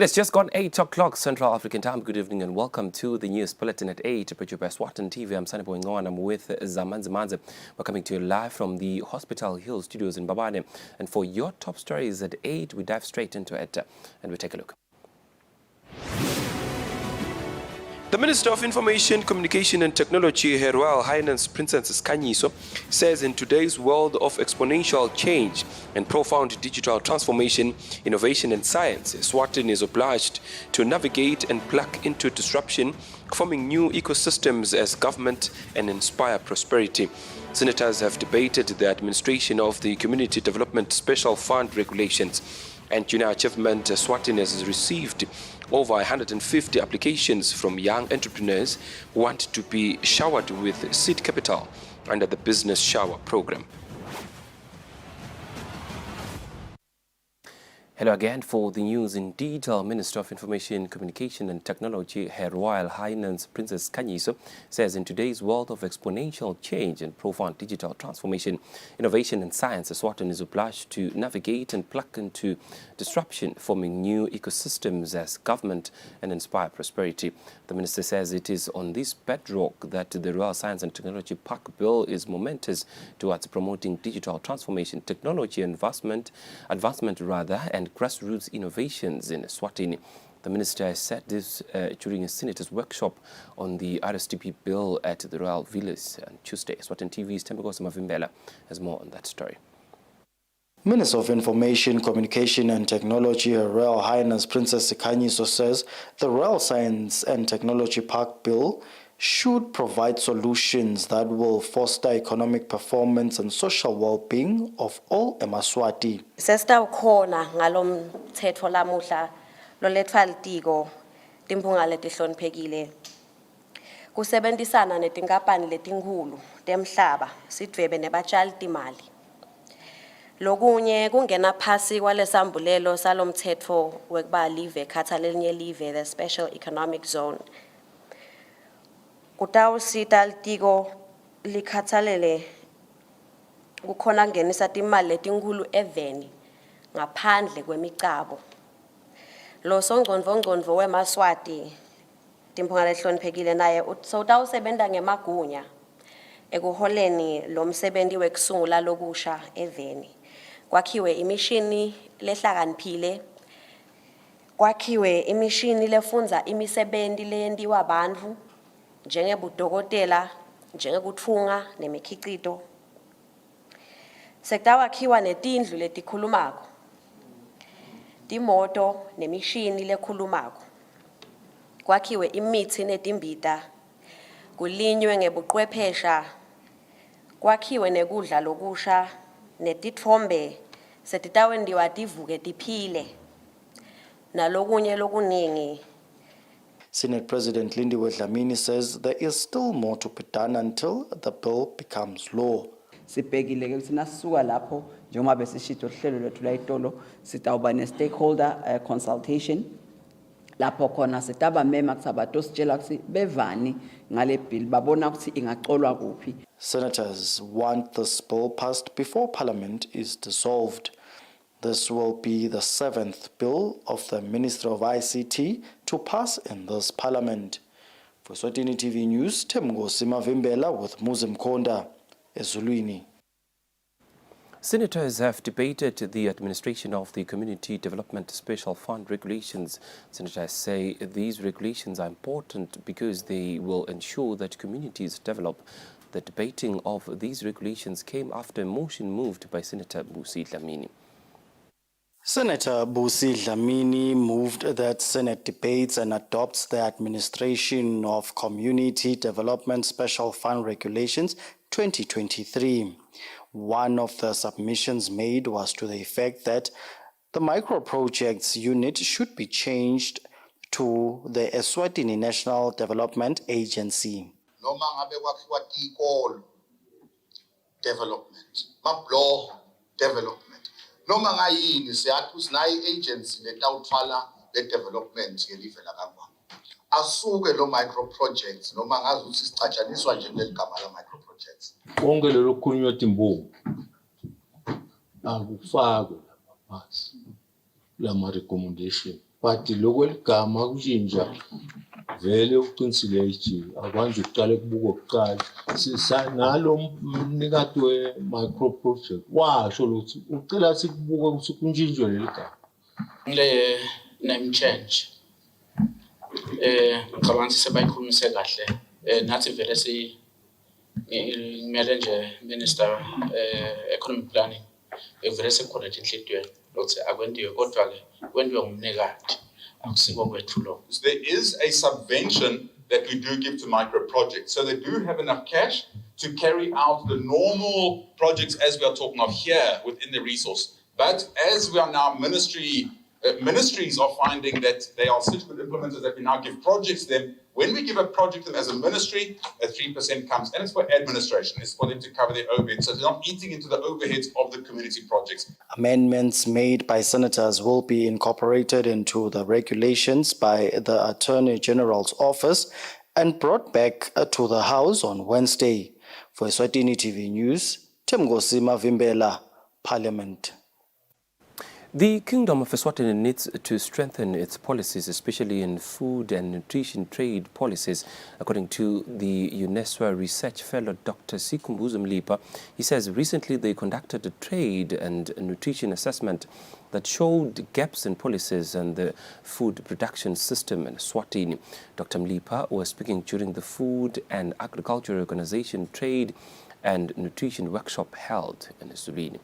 has just gone 8 o'clock Central African time. Good evening and welcome to the news bulletin at 8. Produced by Eswatini TV. I'm Sunny Boingon. I'm with Zamanzi Manze. We're coming to you live from the Hospital Hill studios in Babane. And for your top stories at 8, we dive straight into it and we take a look. The Minister of Information, Communication and Technology, Her Royal Highness Princess Kanyiso, says in today's world of exponential change and profound digital transformation, innovation and science, Eswatini is obliged to navigate and plug into disruption, forming new ecosystems as government and inspire prosperity. Senators have debated the administration of the Community Development Special Fund regulations. And junior achievement, Eswatini has received over 150 applications from young entrepreneurs who want to be showered with seed capital under the Business Shower program. Hello again for the news in detail. Minister of Information, Communication and Technology, Her Royal Highness Princess Kanyiso, says in today's world of exponential change and profound digital transformation, innovation and science, Eswatini is obliged to navigate and plug into disruption, forming new ecosystems as government and inspire prosperity. The minister says it is on this bedrock that the Royal Science and Technology Park Bill is momentous towards promoting digital transformation, technology advancement and grassroots innovations in Eswatini. The minister has said this during a senator's workshop on the RSTP bill at the Royal Village on Tuesday. Eswatini TV's Tembekosi Mavimbela has more on that story. Minister of Information, Communication and Technology, Her Royal Highness Princess Kanyiso says the Royal Science and Technology Park Bill should provide solutions that will foster economic performance and social well-being of all eMaswati. Sesitawukhona ngalomthetho lamuhla lolethwa litiko timphunga letihloniphekile kusebenzisana netinkampani letinkhulu temhlaba sidvwebe nebatshali timali. Lokunye kungena phasi kwalesambulelo salomthetho wekuba live khatha lelinye live, the Special Economic Zone. Kutawusita litiko likhathalele kukhona kungenisa timali letinkhulu eveni ngaphandle kwemicabo. Lo songcondvo weMaswati timphunga lehloniphekile naye utawusebenta ngemagunya ekuholeni lo msebenzi wekusungula lokusha eveni. Kwakhiwe imishini lehlakaniphile, kwakhiwe imishini lefunza imisebenzi leyentiwa abantu njengebudokotela, njengekuthunga nemikhicito. Sekutawakhiwa netindlu letikhulumako, timoto nemishini lekhulumako. Kwakhiwe imithi netimbita, kulinywe ngebuqwephesha, kwakhiwe nekudla lokusha netithombe setitawendiwa tivuke tiphile nalokunye lokuningi. Senate President Lindiwe Dlamini says there is still more to be done until the bill becomes law. Sibhekile ke sinasuka lapho njengoba besishito uhlelo lwethu la itolo sitawuba ne stakeholder consultation lapho khona sitaba mema kusabato sitshela ukuthi bevani ngale bill babona ukuthi ingacolwa kuphi. Senators want this bill passed before Parliament is dissolved. This will be the 7th bill of the Minister of ICT to pass in this Parliament. For Eswatini TV News, Tembekosi Mavimbela with Muzim Konda, Ezulwini. Senators have debated the administration of the Community Development Special Fund regulations. Senators say these regulations are important because they will ensure that communities develop. The debating of these regulations came after a motion moved by Senator Busi Dlamini. Senator Busi Dlamini moved that Senate debates and adopts the administration of Community Development Special Fund Regulations 2023. One of the submissions made was to the effect that the micro-projects unit should be changed to the Eswatini National Development Agency. Noma ngabe kwakhiwa tikolo development, mablo development. Noma ngayini siyathi sinayi agency letawutfala le development yelive lakangwa. Asuke lo micro projects noma ngazi ukuthi sicatshaniswa nje leligama la micro projects. Konke lelo khulunywa timbo akufakwe phasi lama recommendation but lokweligama kushintsha vele uqinisile nje akwanzi ukuqala kubuka kuqala nalo mnikati we-micro project washo ukuthi ucela sikubuka ukuthi kuntshintshwe leli gama le name change ngicabanga ukuthi sebayikhulumise kahle nathi vele ngimele nje minister economic planning vele sekukhona nje enhlitweni lokuthi akwendiwe kodwa ke kwendiwe ngumnikati akusikho kwethu lo. There is a subvention that we do give to micro projects, so they do have enough cash to carry out the normal projects as we are talking of here within the resource. But as we are now ministries are finding that they are such good implementers that we now give projects to them. When we give a project to them as a ministry, a 3% comes, and it's for administration. It's for them to cover their overheads, so they're not eating into the overheads of the community projects. Amendments made by senators will be incorporated into the regulations by the Attorney General's office and brought back to the House on Wednesday. For Eswatini TV News, Temgosi Mavimbela, Parliament. The Kingdom of Eswatini needs to strengthen its policies, especially in food and nutrition trade policies, according to the UNESCO research fellow Dr. Sikhumbuzo Mlipa. He says recently they conducted a trade and nutrition assessment that showed gaps in policies and the food production system in Eswatini. Dr. Mlipa was speaking during the Food and Agriculture Organization Trade and Nutrition Workshop held in Eswatini.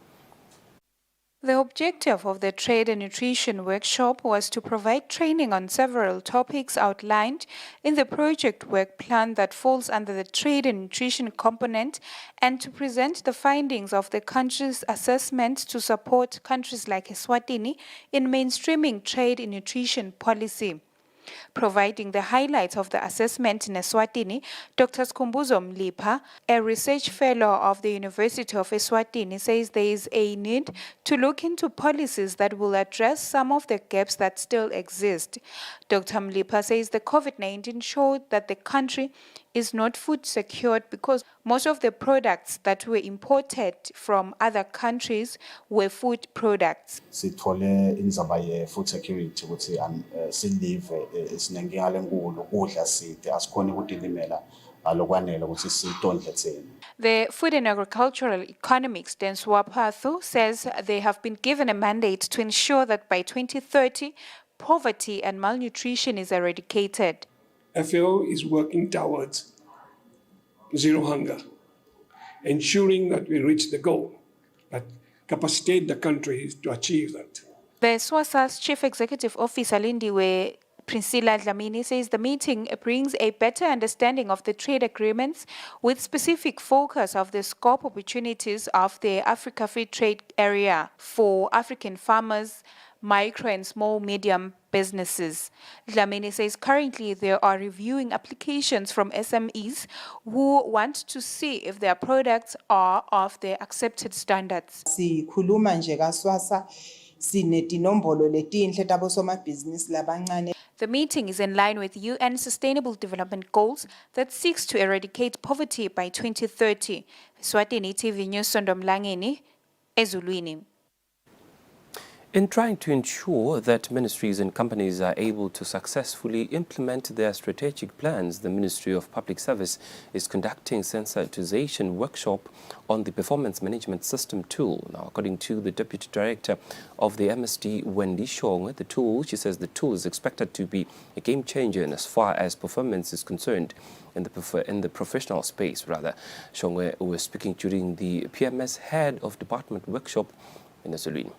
The objective of the Trade and Nutrition Workshop was to provide training on several topics outlined in the project work plan that falls under the Trade and Nutrition component and to present the findings of the country's assessment to support countries like Eswatini in mainstreaming trade and nutrition policy. Providing the highlights of the assessment in Eswatini, Dr. Sikhumbuzo Mlipa, a research fellow of the University of Eswatini, says there is a need to look into policies that will address some of the gaps that still exist. Dr. Mlipa says the COVID-19 showed that the country is not food secured because most of the products that were imported from other countries were food products. Sithole inzaba ye food security ukuthi silive sinenkinga lenkulu ukudla side asikhona ukudilimela alokwanele ukuthi sitondle thina. The Food and Agricultural Economics, Denswa Pathu, says they have been given a mandate to ensure that by 2030, poverty and malnutrition is eradicated. FAO is working towards zero hunger, ensuring that we reach the goal, but capacitate the countries to achieve that. The SWASA's Chief Executive Officer, Lindiwe Priscilla Dlamini, says the meeting brings a better understanding of the trade agreements with specific focus of the scope opportunities of the Africa Free Trade Area for African farmers, micro and small medium businesses. Dlamini says currently they are reviewing applications from SMEs who want to see if their products are of the accepted standards. Sikhuluma nje kaSwasa sinetinombolo letinhle tabosomabhizinisi labancane. The meeting is in line with UN Sustainable Development Goals that seeks to eradicate poverty by 2030. Eswatini TV News, Sondomlangeni, Ezulwini. In trying to ensure that ministries and companies are able to successfully implement their strategic plans, the Ministry of Public Service is conducting sensitization workshop on the performance management system tool. Now, according to the Deputy Director of the MSD, Wendy Shong, she says the tool is expected to be a game changer in as far as performance is concerned in the professional space. Shong was speaking during the PMS Head of Department workshop in Eswatini.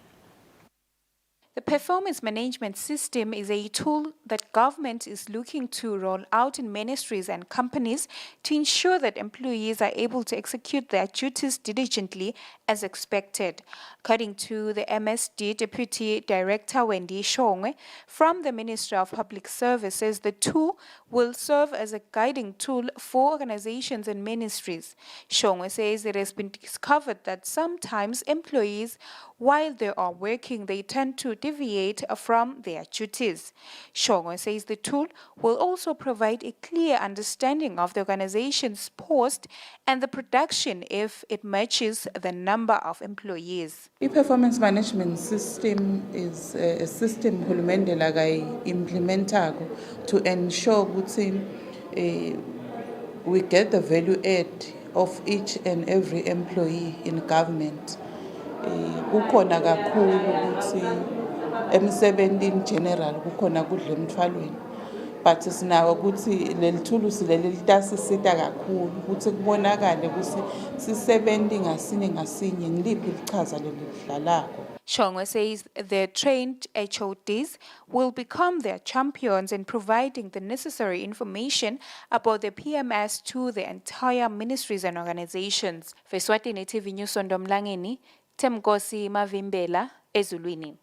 The performance management system is a tool that government is looking to roll out in ministries and companies to ensure that employees are able to execute their duties diligently as expected. According to the MSD Deputy Director Wendy Shongwe from the Ministry of Public Services, the tool will serve as a guiding tool for organizations and ministries. Shongwe says it has been discovered that sometimes employees, while they are working, they tend to deviate from their duties. Shongo says the tool will also provide a clear understanding of the organization's post and the production if it matches the number of employees. I-performance management system is a system hulumende implementako to ensure ukuthi we get the value add of each and every employee in government. Kukhona kakhulu ukuthi emsebentini general kukhona kudla emthwalweni, but sinako ukuthi leli thulusi leli litasisita kakhulu ukuthi kubonakale ukuthi sisebenza ngasinye ngasinye ngiliphi ichaza leli lidlalako. Shongwe says the trained HODs will become their champions in providing the necessary information about the PMS to the entire ministries and organizations. For Eswatini TV News on Domlangeni, Temkosi Mavimbela, Ezulwini.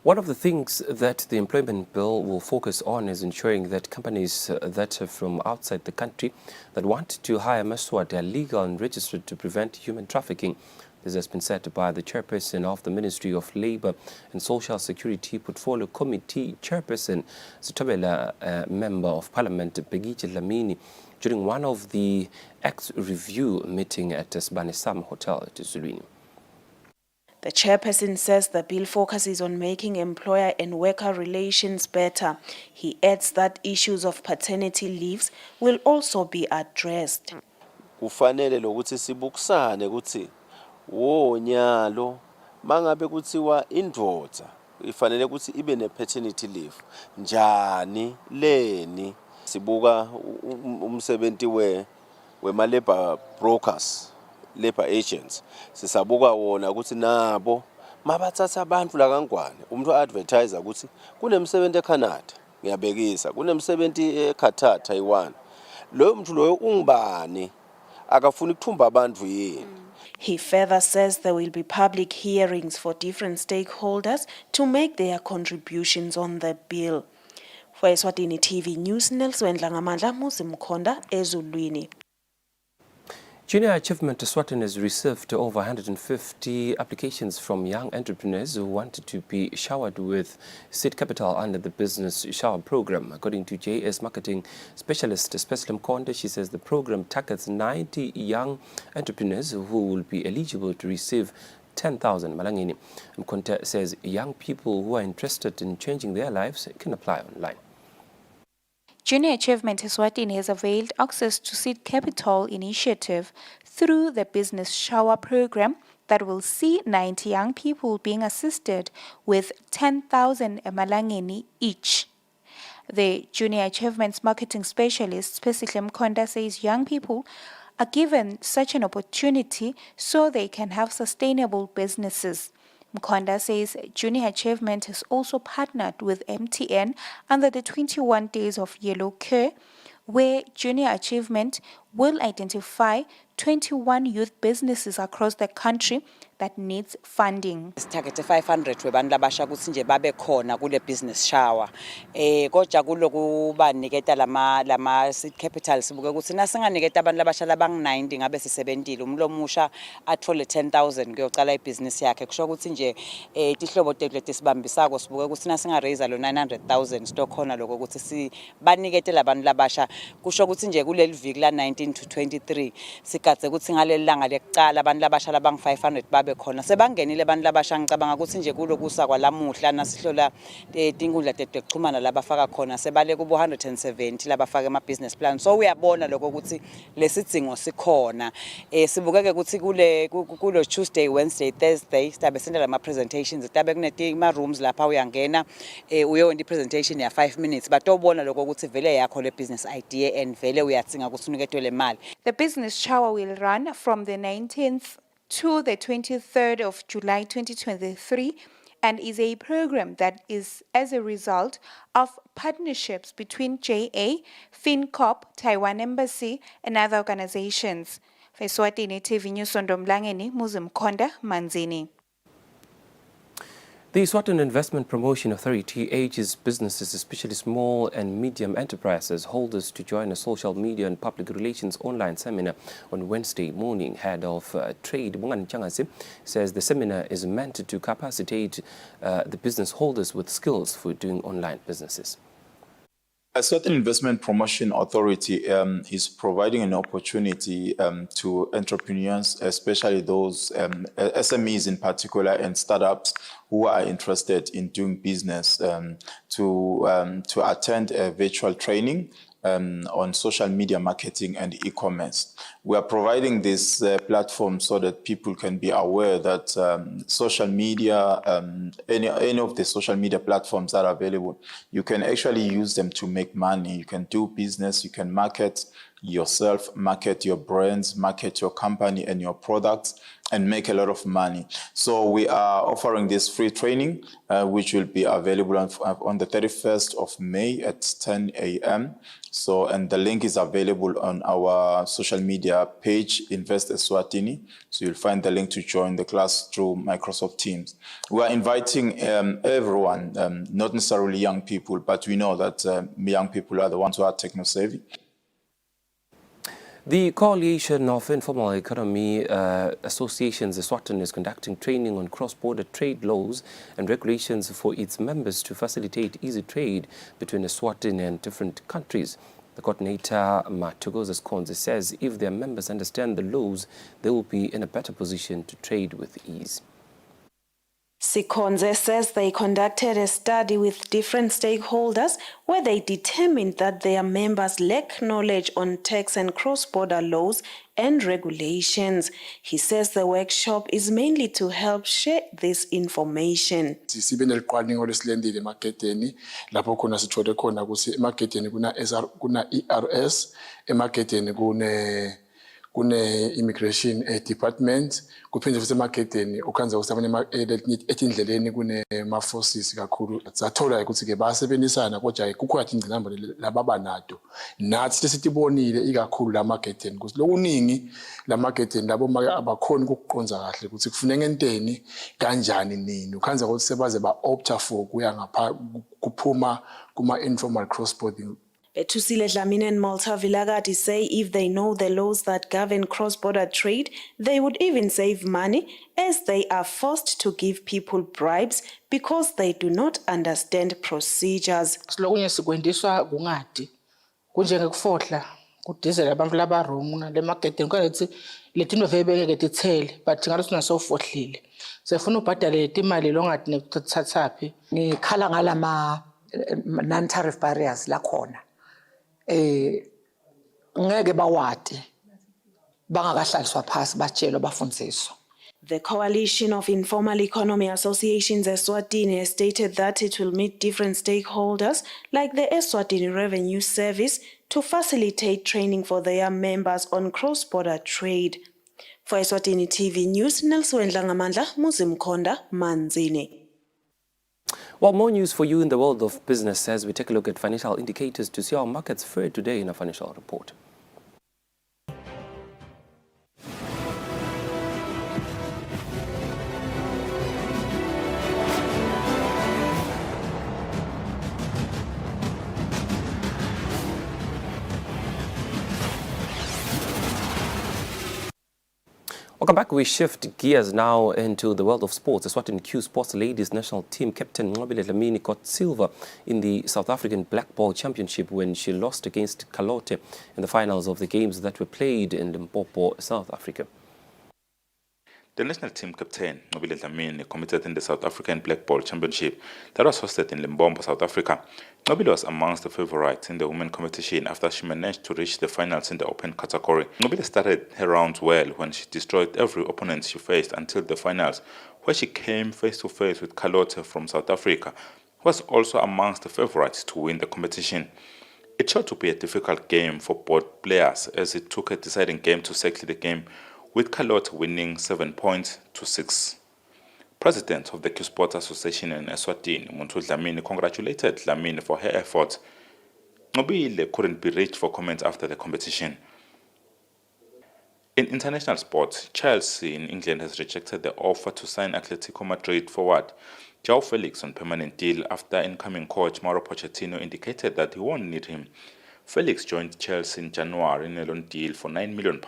One of the things that the employment bill will focus on is ensuring that companies that are from outside the country that want to hire Maswat are legal and registered to prevent human trafficking. This has been said by the chairperson of the Ministry of Labour and Social Security Portfolio Committee, Chairperson Zitabela, Member of Parliament Begiji Lamini, during one of the ex-review meeting at Sbanisam Hotel at Zulwini. The chairperson says the bill focuses on making employer and worker relations better. He adds that issues of paternity leaves will also be addressed. Kufanele lokuthi sibukusane ukuthi wonyalo mangabe kuthiwa indvodza ifanele ukuthi ibe ne paternity leave njani leni sibuka umsebenzi wema labor brokers, labor agents, sisabuka wona ukuthi nabo mabathatha abantu la kangwane umuntu advertise ukuthi kunemsebenzi eCanada ngiyabekisa kunemsebenzi eQatar Taiwan lo muntu loyo ungubani akafuni ukuthumba abantu yini. He further says there will be public hearings for different stakeholders to make their contributions on the bill. For Eswatini TV News, Nelson Langamandla, Muzimkonda, Ezulwini. Junior Achievement Eswatini has received over 150 applications from young entrepreneurs who wanted to be showered with seed capital under the Business Shower Program. According to JS Marketing Specialist Speslem Konde, she says the program targets 90 young entrepreneurs who will be eligible to receive 10,000 Malangini. Konde says young people who are interested in changing their lives can apply online. Junior Achievement Eswatini has availed access to seed capital initiative through the Business Shower Program that will see 90 young people being assisted with 10,000 Malangeni each. The Junior Achievements Marketing Specialist, Spesihle Mkonda, says young people are given such an opportunity so they can have sustainable businesses. Mkonda says Junior Achievement has also partnered with MTN under the 21 Days of Yellow Care, where Junior Achievement will identify 21 youth businesses across the country that needs funding. Target 500 webantu labasha ukuthi nje babe khona kule business shower. Kodwa kuloku baniketa lama seed capital sibuke ukuthi nasinganiketa abantu labasha labang90 ngabe sisebentile umlomusha athole 10,000 kuyocala ibusiness yakhe. Kusho ukuthi nje tihlobo tethu sibambisako sibuke ukuthi nasinga raise lo 900,000 stokhona lokho ukuthi sibanikete labantu labasha. Kusho ukuthi nje kuleli viki la 19 to 23 sikatse ukuthi ngaleli langa lekucala abantu labasha labang 500 babe khona sebangenile abantu labasha ngicabanga ukuthi nje kulokusa kwalamuhla nasihlola tinkundla tethu ekuxhumana labafaka khona sebale kubo 170 labafaka ema business plan. So uyabona lokho ukuthi lesidingo sikhona. Sibukeke ukuthi kulo Tuesday, Wednesday, Thursday sibe sendela ama presentations sibe kuneti ma rooms lapha uyangena uyonda presentation ya 5 minutes but ubona lokho ukuthi vele yakho le business idea and vele uyatsinga ukuthi uniketwe le mali. The business shower will run from the 19th to the 23rd of July 2023 and is a program that is as a result of partnerships between JA, FinCorp, Taiwan Embassy and other organizations. For Eswatini TV News on Domlangeni, Muzimkonda, Manzini. The Eswatini Investment Promotion Authority urges businesses, especially small and medium enterprises holders, to join a social media and public relations online seminar on Wednesday morning. Head of Trade, Mungan Changase, says the seminar is meant to capacitate the business holders with skills for doing online businesses. A certain investment promotion authority is providing an opportunity to entrepreneurs, especially those SMEs in particular and startups who are interested in doing business to attend a virtual training on social media marketing and e-commerce. We are providing this platform so that people can be aware that social media, any of the social media platforms that are available, you can actually use them to make money. You can do business, you can market yourself, market your brands, market your company and your products, and make a lot of money. So we are offering this free training, which will be available on the 31st of May at 10 a.m. So, and the link is available on our social media page, Invest Eswatini. So you'll find the link to join the class through Microsoft Teams. We are inviting everyone, not necessarily young people, but we know that young people are the ones who are techno-savvy. The Coalition of Informal Economy Associations, Eswatini, is conducting training on cross-border trade laws and regulations for its members to facilitate easy trade between Eswatini and different countries. The coordinator, Matugozas Konze, says if their members understand the laws, they will be in a better position to trade with ease. Sikonze says they conducted a study with different stakeholders where they determined that their members lack knowledge on tax and cross-border laws and regulations. He says the workshop is mainly to help share this information. Sibe nelicwaningo lesilendile emarketeni lapho khona sithole khona ukuthi emarketeni kuna ERS, emarketeni kune immigration department, kuphinde futhi emarketeni ukhanza ukuthi abanye etindleleni kune ma forces kakhulu. Sathola ukuthi ke basebenzisana kodwa kukho yathi ingcinamba lababanato nathi lesitibonile ikakhulu la marketeni ukuthi lokuningi la marketeni labo abakhona ukuqonza kahle ukuthi kufuneka enteni kanjani nini ukhanza ukuthi sebaze ba opta for kuya ngapha kuphuma kuma informal cross border. Betusile Dlamini and Malta Vilagati say if they know the laws that govern cross-border trade, they would even save money as they are forced to give people bribes because they do not understand procedures. Slokunye sikwendiswa kungadi kunjengekufohla kudizela abantu labarungu le market ukuthi letino vebeke tithele but ngathi nasofohlile sefuna ubhadale imali longadi nekuthathaphi ngikhala ngalama non tariff barriers la khona ngeke bawade bangakahlaliswa phasi batshelwe bafundziswa. The Coalition of Informal Economy Associations Eswatini has stated that it will meet different stakeholders like the Eswatini Revenue Service to facilitate training for their members on cross-border trade. For Eswatini TV News, Nelson Langamandla, Muzimkonda, Manzini. Well, more news for you in the world of business as we take a look at financial indicators to see how markets fared today in a financial report. Welcome back. We shift gears now into the world of sports. Eswatini Q Sports ladies national team captain Nqobile Dlamini got silver in the South African Black Ball Championship when she lost against Kalote in the finals of the games that were played in Limpopo, South Africa. The national team captain, Nqobile Dlamini, competed in the South African Black Ball Championship that was hosted in Limpopo, South Africa. Nqobile was amongst the favorites in the women competition after she managed to reach the finals in the open category. Nqobile started her rounds well when she destroyed every opponent she faced until the finals, where she came face-to-face with Kalote from South Africa, who was also amongst the favorites to win the competition. It showed to be a difficult game for both players as it took a deciding game to settle the game, with Kalote winning 7 points to 6. President of the Q Sports Association in Eswatini, Muntu Dlamini, congratulated Dlamini for her efforts. Nqobile couldn't be reached for comments after the competition. In international sports, Chelsea in England has rejected the offer to sign Atletico Madrid forward João Felix on permanent deal after incoming coach Mauro Pochettino indicated that he won't need him. Felix joined Chelsea in January in a loan deal for £9 million.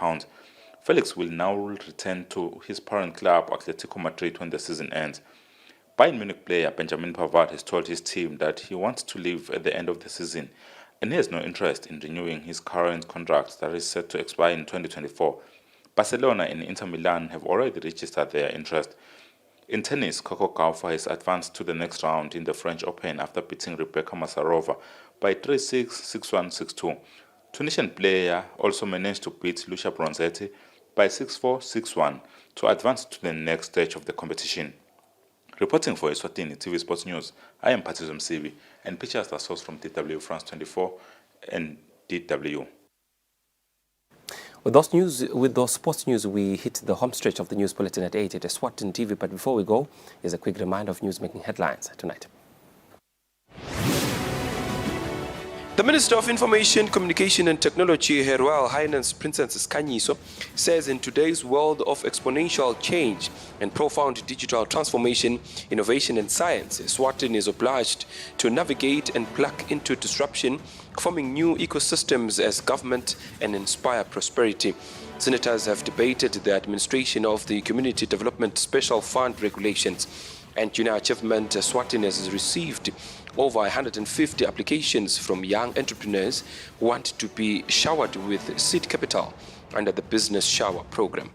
Felix will now return to his parent club Atletico Madrid when the season ends. Bayern Munich player Benjamin Pavard has told his team that he wants to leave at the end of the season and he has no interest in renewing his current contract that is set to expire in 2024. Barcelona and Inter Milan have already registered their interest. In tennis, Coco Gauff has advanced to the next round in the French Open after beating Rebecca Masarova by 3-6, 6-1, 6-2. Tunisian player also managed to beat Lucia Bronzetti by 6-4, 6-1 to advance to the next stage of the competition. Reporting for Eswatini TV Sports News, I am Patrice Msibi, and pictures are sourced from DW France 24 and DW. With those sports news, we hit the home stretch of the news bulletin at 8 at Eswatini TV. But before we go, here's a quick reminder of news-making headlines tonight. The Minister of Information, Communication and Technology, Her Royal Highness Princess Kanyiso, says in today's world of exponential change and profound digital transformation, innovation and science, Eswatini is obliged to navigate and plug into disruption, forming new ecosystems as government and inspire prosperity. Senators have debated the administration of the Community Development Special Fund regulations. And junior achievement, Eswatini has received over 150 applications from young entrepreneurs who want to be showered with seed capital under the Business Shower program.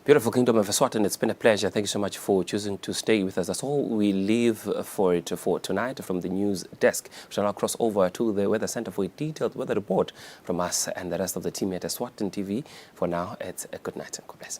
Beautiful Kingdom of Eswatini, it's been a pleasure. Thank you so much for choosing to stay with us. That's all we leave for tonight from the news desk. We shall now cross over to the Weather Center for a detailed weather report from us and the rest of the team at Eswatini TV. For now, it's a good night and God bless.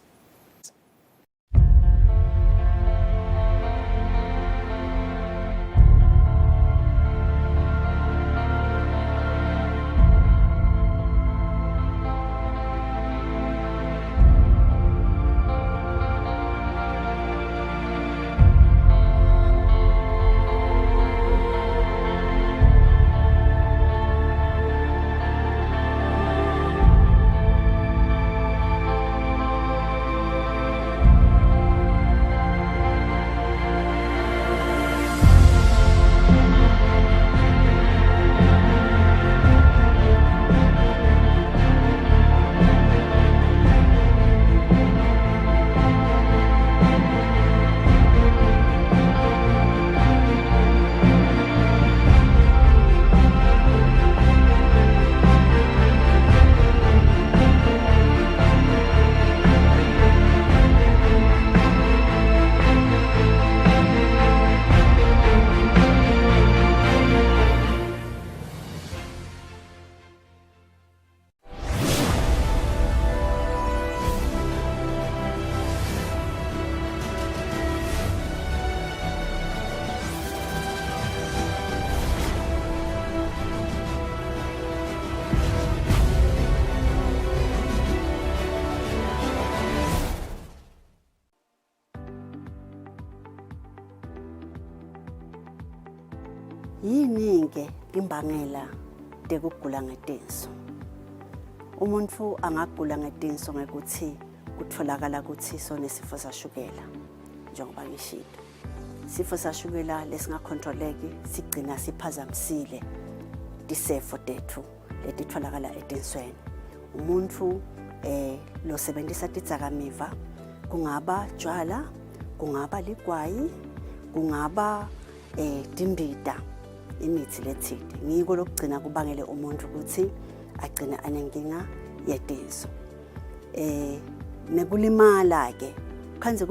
Yini-ke imbangela tekugula ngetinso? Umuntu angagula ngetinso ngekuthi kutholakala ukuthi sonesifo sashukela njengoba ngishilo. Isifo sashukela lesingakontroleki sigcina siphazamisile disefo tethu letitholakala etinsweni. Umuntu losebenzisa tidzakamiva kungaba tshwala, kungaba ligwayi, kungaba timbita imithi lethile. Ngiko lokugcina kubangele umuntu ukuthi agcina anenkinga yetinso. Nekulimala ke khanze